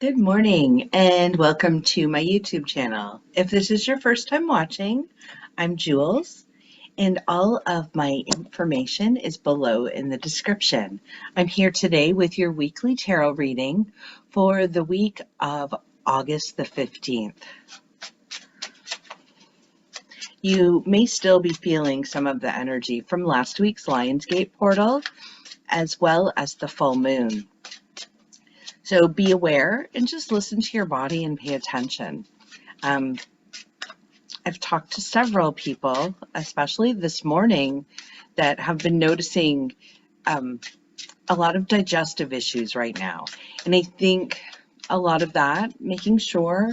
Good morning and welcome to my YouTube channel. If this is your first time watching, I'm Jewelz and all of my information is below in the description. I'm here today with your weekly tarot reading for the week of August the 15th. You may still be feeling some of the energy from last week's Lionsgate portal as well as the full moon. So be aware and just listen to your body and pay attention. I've talked to several people, especially this morning, that have been noticing a lot of digestive issues right now. And I think a lot of that, making sure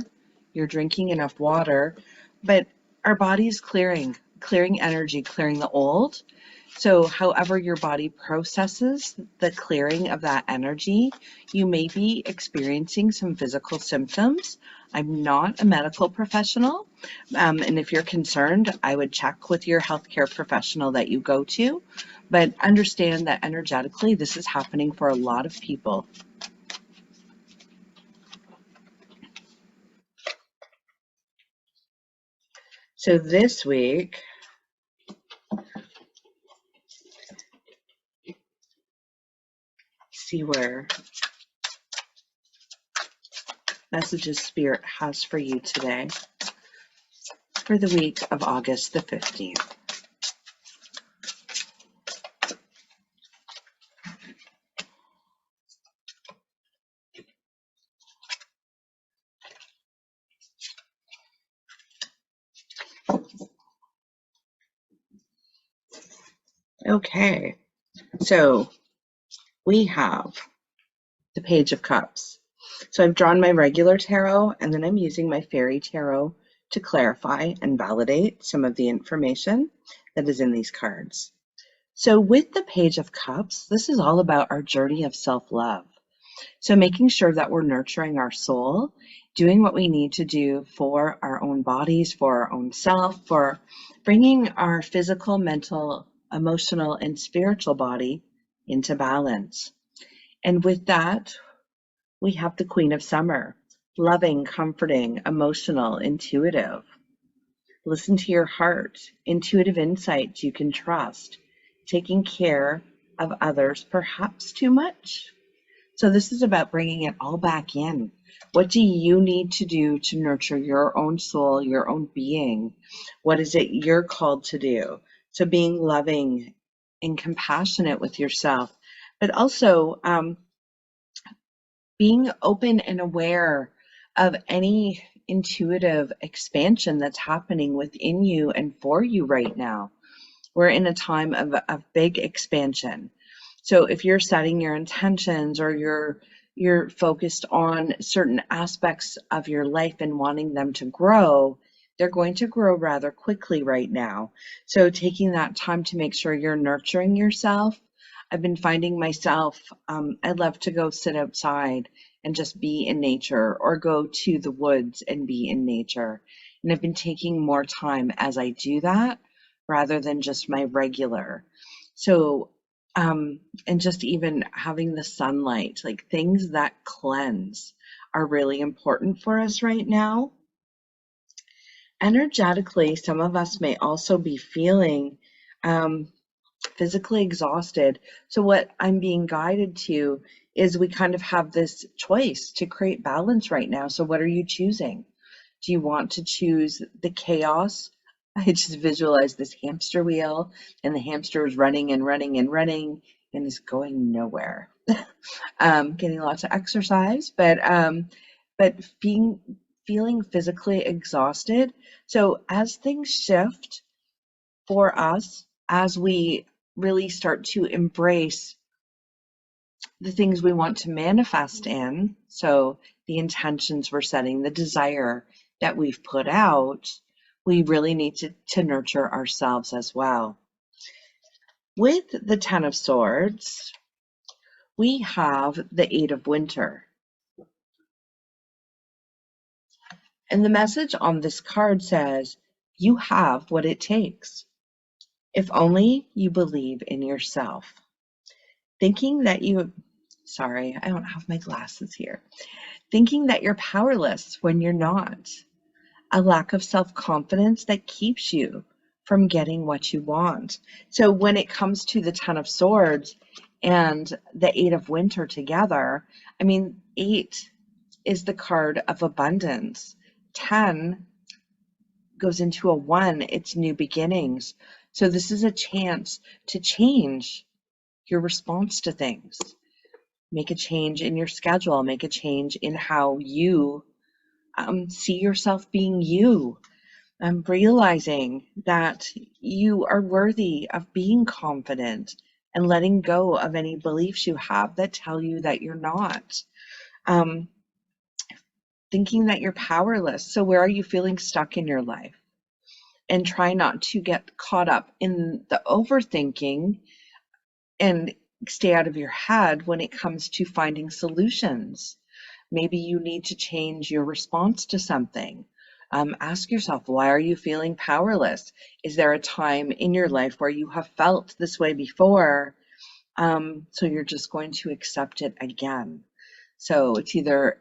you're drinking enough water, but our body's clearing energy, clearing the old. So however your body processes the clearing of that energy, you may be experiencing some physical symptoms. I'm not a medical professional, and if you're concerned, I would check with your healthcare professional that you go to, but understand that energetically this is happening for a lot of people. So this week, see where messages Spirit has for you today for the week of August the 15th. Okay, so we have the Page of Cups. So I've drawn my regular tarot and then I'm using my fairy tarot to clarify and validate some of the information that is in these cards. So with the Page of Cups, this is all about our journey of self-love. So making sure that we're nurturing our soul, doing what we need to do for our own bodies, for our own self, for bringing our physical, mental, emotional, and spiritual body into balance. And with that, we have the Queen of Summer, loving, comforting, emotional, intuitive. Listen to your heart, intuitive insights you can trust, taking care of others perhaps too much. So this is about bringing it all back in. What do you need to do to nurture your own soul, your own being? What is it you're called to do? So being loving and compassionate with yourself, but also being open and aware of any intuitive expansion that's happening within you and for you right now. We're in a time of big expansion. So if you're setting your intentions or you're focused on certain aspects of your life and wanting them to grow, they're going to grow rather quickly right now. So taking that time to make sure you're nurturing yourself. I've been finding myself, I love to go sit outside and just be in nature or go to the woods and be in nature. And I've been taking more time as I do that rather than just my regular. So, and just even having the sunlight, like things that cleanse are really important for us right now. Energetically, some of us may also be feeling physically exhausted. So what I'm being guided to is we kind of have this choice to create balance right now. So what are you choosing? Do you want to choose the chaos? I just visualize this hamster wheel and the hamster is running and running and running and is going nowhere. Getting lots of exercise, but feeling physically exhausted. So as things shift for us, as we really start to embrace the things we want to manifest in, so the intentions we're setting, the desire that we've put out, we really need to nurture ourselves as well. With the Ten of Swords, we have the Eight of Winter. And the message on this card says, you have what it takes. If only you believe in yourself. Thinking that Sorry, I don't have my glasses here. Thinking that you're powerless when you're not. A lack of self-confidence that keeps you from getting what you want. So when it comes to the Ten of Swords and the Eight of Winter together, I mean, 8 is the card of abundance. 10 goes into a 1, it's new beginnings. So this is a chance to change your response to things. Make a change in your schedule, make a change in how you see yourself being you. Realizing that you are worthy of being confident and letting go of any beliefs you have that tell you that you're not. Thinking that you're powerless. So where are you feeling stuck in your life? And try not to get caught up in the overthinking and stay out of your head when it comes to finding solutions. Maybe you need to change your response to something. Ask yourself, why are you feeling powerless? Is there a time in your life where you have felt this way before? So you're just going to accept it again. So it's either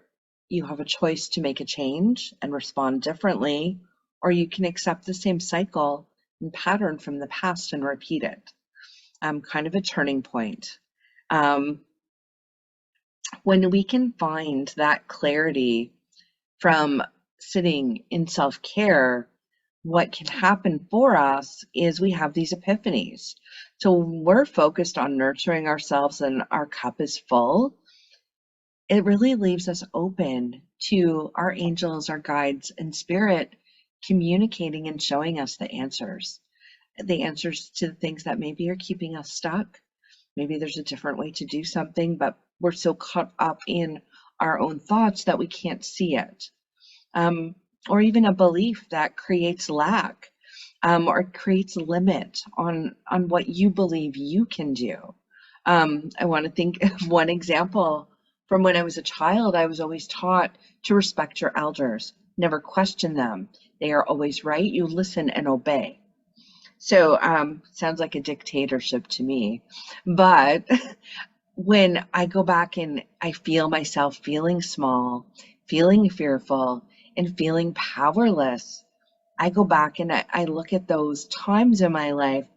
you have a choice to make a change and respond differently, or you can accept the same cycle and pattern from the past and repeat it. Kind of a turning point. When we can find that clarity from sitting in self-care, what can happen for us is we have these epiphanies. So when we're focused on nurturing ourselves and our cup is full, it really leaves us open to our angels, our guides, and spirit communicating and showing us the answers to the things that maybe are keeping us stuck. Maybe there's a different way to do something, but we're so caught up in our own thoughts that we can't see it. Or even a belief that creates lack, or creates a limit on what you believe you can do. I want to think of one example from when I was a child. I was always taught to respect your elders, never question them. They are always right. You listen and obey. So sounds like a dictatorship to me. But when I go back and I feel myself feeling small, feeling fearful, and feeling powerless, I go back and I look at those times in my life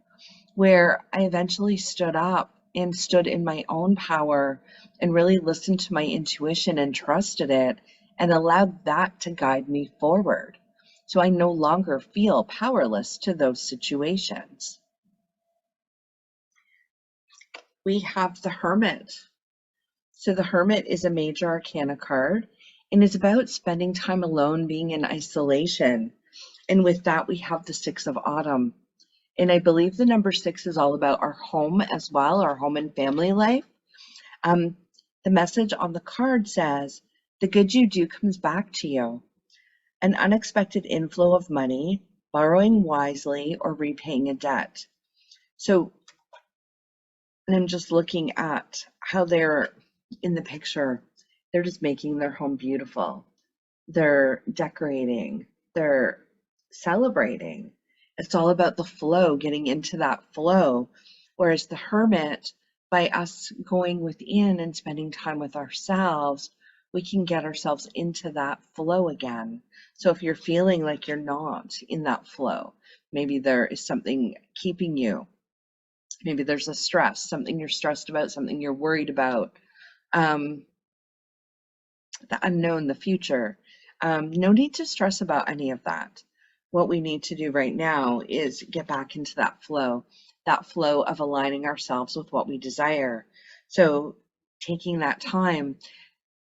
where I eventually stood up and stood in my own power and really listened to my intuition and trusted it and allowed that to guide me forward. So I no longer feel powerless to those situations. We have the Hermit. So the Hermit is a major arcana card and is about spending time alone, being in isolation. And with that, we have the Six of Autumn. And I believe the number 6 is all about our home as well, our home and family life. The message on the card says, the good you do comes back to you. An unexpected inflow of money, borrowing wisely, or repaying a debt. So, and I'm just looking at how they're in the picture. They're just making their home beautiful. They're decorating. They're celebrating. It's all about the flow, getting into that flow. Whereas the Hermit, by us going within and spending time with ourselves, we can get ourselves into that flow again. So if you're feeling like you're not in that flow, maybe there is something keeping you. Maybe there's a stress, something you're stressed about, something you're worried about, the unknown, the future. No need to stress about any of that. What we need to do right now is get back into that flow of aligning ourselves with what we desire. So taking that time,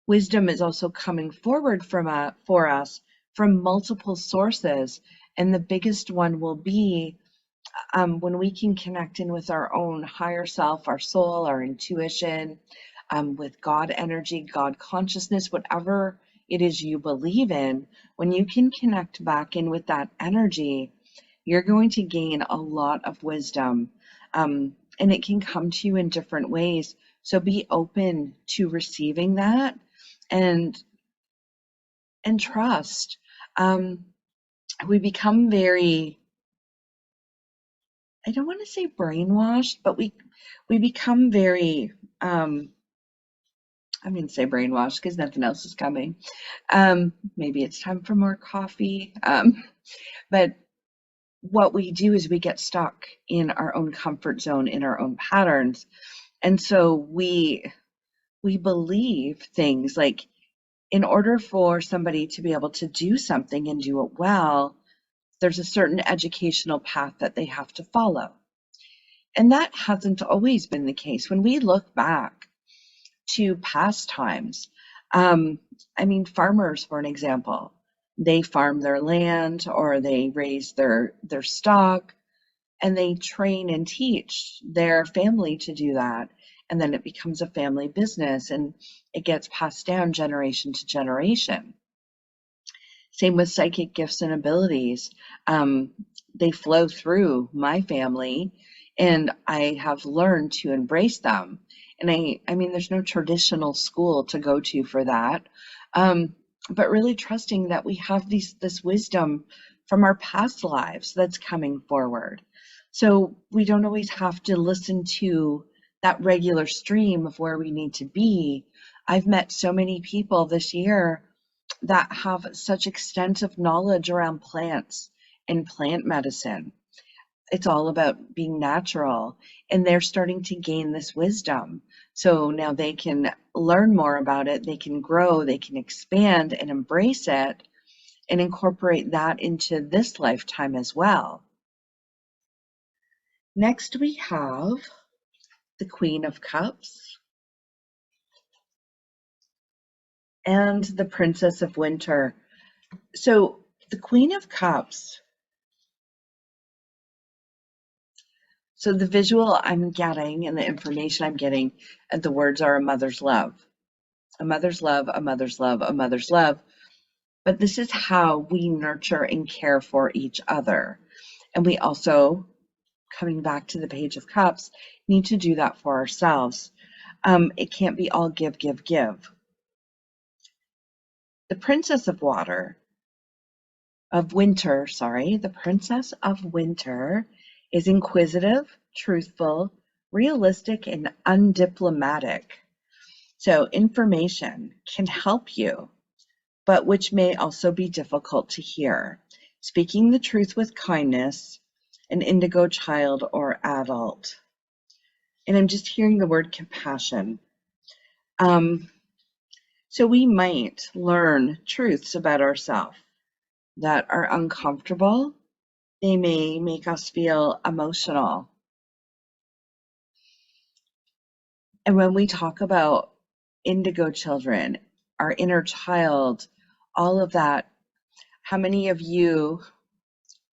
wisdom is also coming forward for us from multiple sources. And the biggest one will be when we can connect in with our own higher self, our soul, our intuition, with God energy, God consciousness, whatever it is you believe in, when you can connect back in with that energy, you're going to gain a lot of wisdom. And it can come to you in different ways. So be open to receiving that and trust. We become very, I don't want to say brainwashed, but we become very I'm going to say brainwashed because nothing else is coming. Maybe it's time for more coffee. But what we do is we get stuck in our own comfort zone, in our own patterns. And so we believe things like, in order for somebody to be able to do something and do it well, there's a certain educational path that they have to follow. And that hasn't always been the case. When we look back to past times, I mean, farmers, for an example, they farm their land or they raise their stock, and they train and teach their family to do that. And then it becomes a family business and it gets passed down generation to generation. Same with psychic gifts and abilities. They flow through my family, and I have learned to embrace them. And I mean, there's no traditional school to go to for that, but really trusting that we have this wisdom from our past lives that's coming forward. So we don't always have to listen to that regular stream of where we need to be. I've met so many people this year that have such extensive knowledge around plants and plant medicine. It's all about being natural, and they're starting to gain this wisdom. So now they can learn more about it, they can grow, they can expand and embrace it and incorporate that into this lifetime as well. Next, we have the Queen of Cups and the Princess of Winter. So the Queen of Cups, so the visual I'm getting and the information I'm getting, and the words are a mother's love. A mother's love, a mother's love, a mother's love. But this is how we nurture and care for each other. And we also, coming back to the Page of Cups, need to do that for ourselves. It can't be all give, give, give. The Princess of Winter, the Princess of Winter is inquisitive, truthful, realistic, and undiplomatic. So information can help you, but which may also be difficult to hear. Speaking the truth with kindness, an indigo child or adult. And I'm just hearing the word compassion. So we might learn truths about ourselves that are uncomfortable. They may make us feel emotional. And when we talk about indigo children, our inner child, all of that, how many of you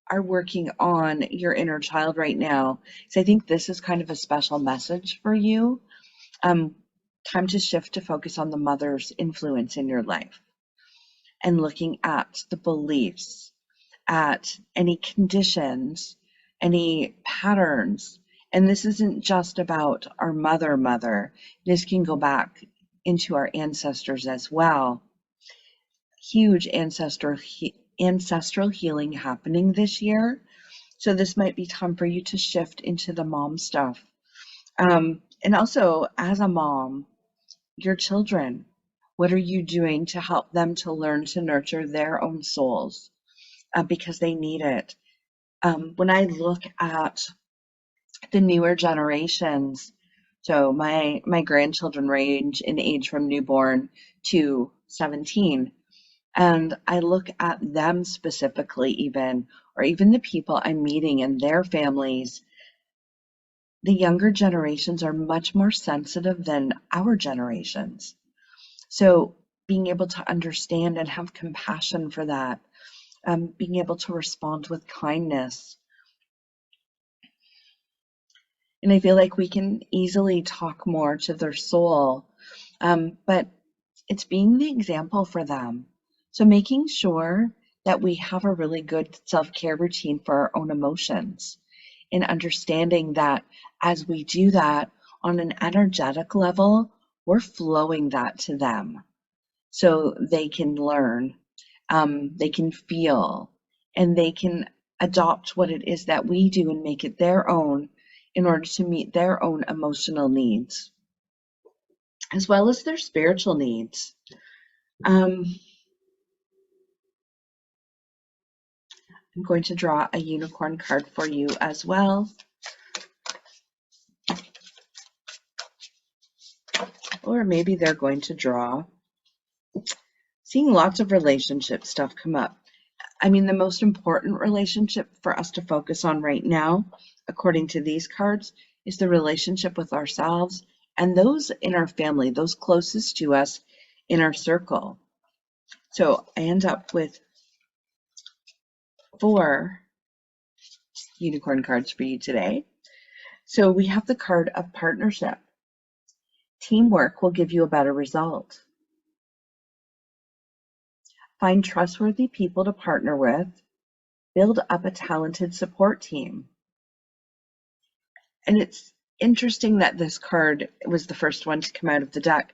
are working on your inner child right now? So I think this is kind of a special message for you. Time to shift to focus on the mother's influence in your life and looking at the beliefs, at any conditions, any patterns. And this isn't just about our mother. This can go back into our ancestors as well. Huge ancestral healing happening this year. So this might be time for you to shift into the mom stuff. And also, as a mom, your children, what are you doing to help them to learn to nurture their own souls? Because they need it. When I look at the newer generations, so my grandchildren range in age from newborn to 17, and I look at them specifically even, or even the people I'm meeting and their families, the younger generations are much more sensitive than our generations. So being able to understand and have compassion for that, being able to respond with kindness. And I feel like we can easily talk more to their soul, but it's being the example for them. So making sure that we have a really good self-care routine for our own emotions, and understanding that as we do that on an energetic level, we're flowing that to them so they can learn, they can feel, and they can adopt what it is that we do and make it their own in order to meet their own emotional needs. as well as their spiritual needs. I'm going to draw a unicorn card for you as well. Or maybe they're going to draw. Seeing lots of relationship stuff come up. I mean, the most important relationship for us to focus on right now, according to these cards, is the relationship with ourselves and those in our family, those closest to us in our circle. So I end up with 4 unicorn cards for you today. So we have the card of partnership. Teamwork will give you a better result. Find trustworthy people to partner with. Build up a talented support team. And it's interesting that this card was the first one to come out of the deck.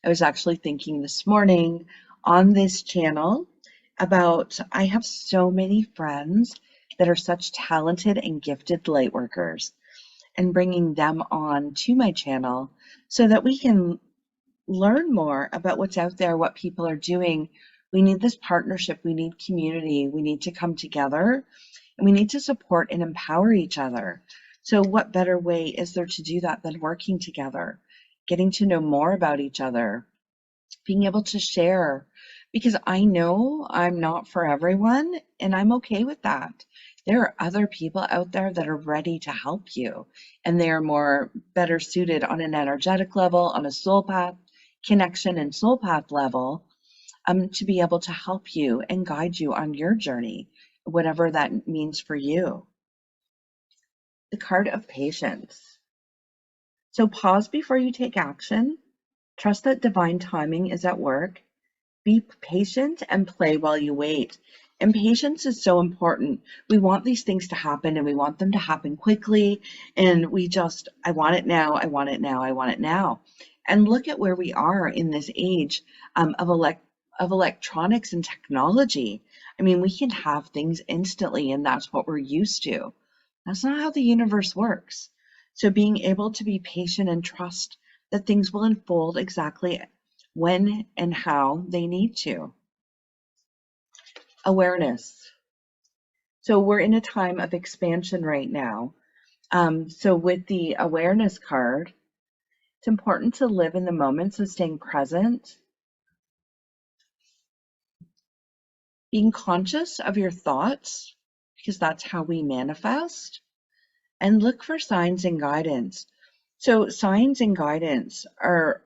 I was actually thinking this morning on this channel about I have so many friends that are such talented and gifted light workers, and bringing them on to my channel so that we can learn more about what's out there, what people are doing. We need this partnership, we need community, we need to come together, and we need to support and empower each other. So what better way is there to do that than working together, getting to know more about each other, being able to share, because I know I'm not for everyone, and I'm okay with that. There are other people out there that are ready to help you, and they are more better suited on an energetic level, on a soul path connection and soul path level, to be able to help you and guide you on your journey, whatever that means for you. The card of patience. So pause before you take action. Trust that divine timing is at work. Be patient and play while you wait. And patience is so important. We want these things to happen, and we want them to happen quickly. And I want it now, I want it now, I want it now. And look at where we are in this age of electronics and technology. I mean, we can have things instantly, and that's what we're used to. That's not how the universe works. So being able to be patient and trust that things will unfold exactly when and how they need to. Awareness. So we're in a time of expansion right now. So with the awareness card, it's important to live in the moment, so staying present, being conscious of your thoughts, because that's how we manifest, and look for signs and guidance. So signs and guidance are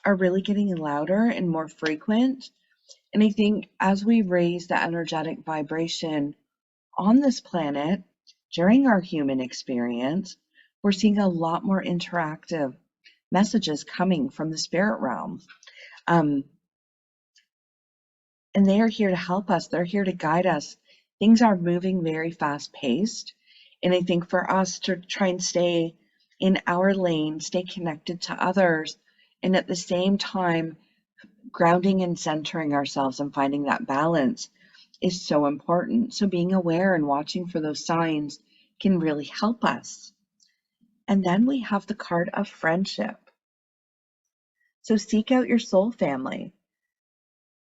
really getting louder and more frequent. And I think as we raise the energetic vibration on this planet during our human experience, we're seeing a lot more interactive messages coming from the spirit realm. And they are here to help us. They're here to guide us. Things are moving very fast paced. And I think for us to try and stay in our lane, stay connected to others, and at the same time, grounding and centering ourselves and finding that balance is so important. So being aware and watching for those signs can really help us. And then we have the card of friendship. So seek out your soul family.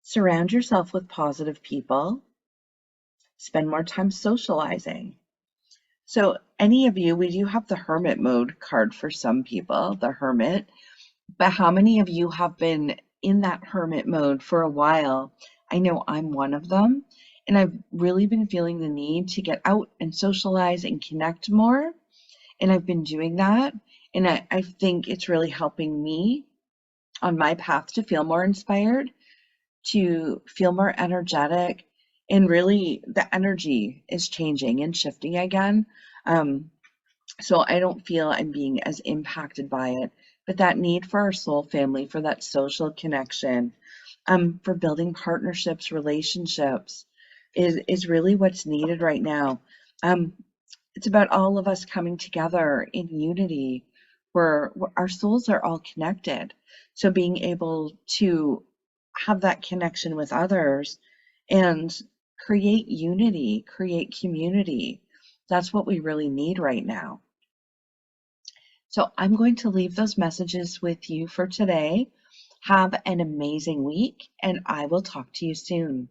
Surround yourself with positive people. Spend more time socializing. So any of you, we do have the Hermit mode card for some people, the Hermit. But how many of you have been in that Hermit mode for a while? I know I'm one of them. And I've really been feeling the need to get out and socialize and connect more. And I've been doing that. And I think it's really helping me on my path to feel more inspired, to feel more energetic. And really, the energy is changing and shifting again. So I don't feel I'm being as impacted by it. But that need for our soul family, for that social connection, for building partnerships, relationships, is really what's needed right now. It's about all of us coming together in unity, where our souls are all connected. So being able to have that connection with others and create unity, create community, that's what we really need right now. So I'm going to leave those messages with you for today. Have an amazing week, and I will talk to you soon.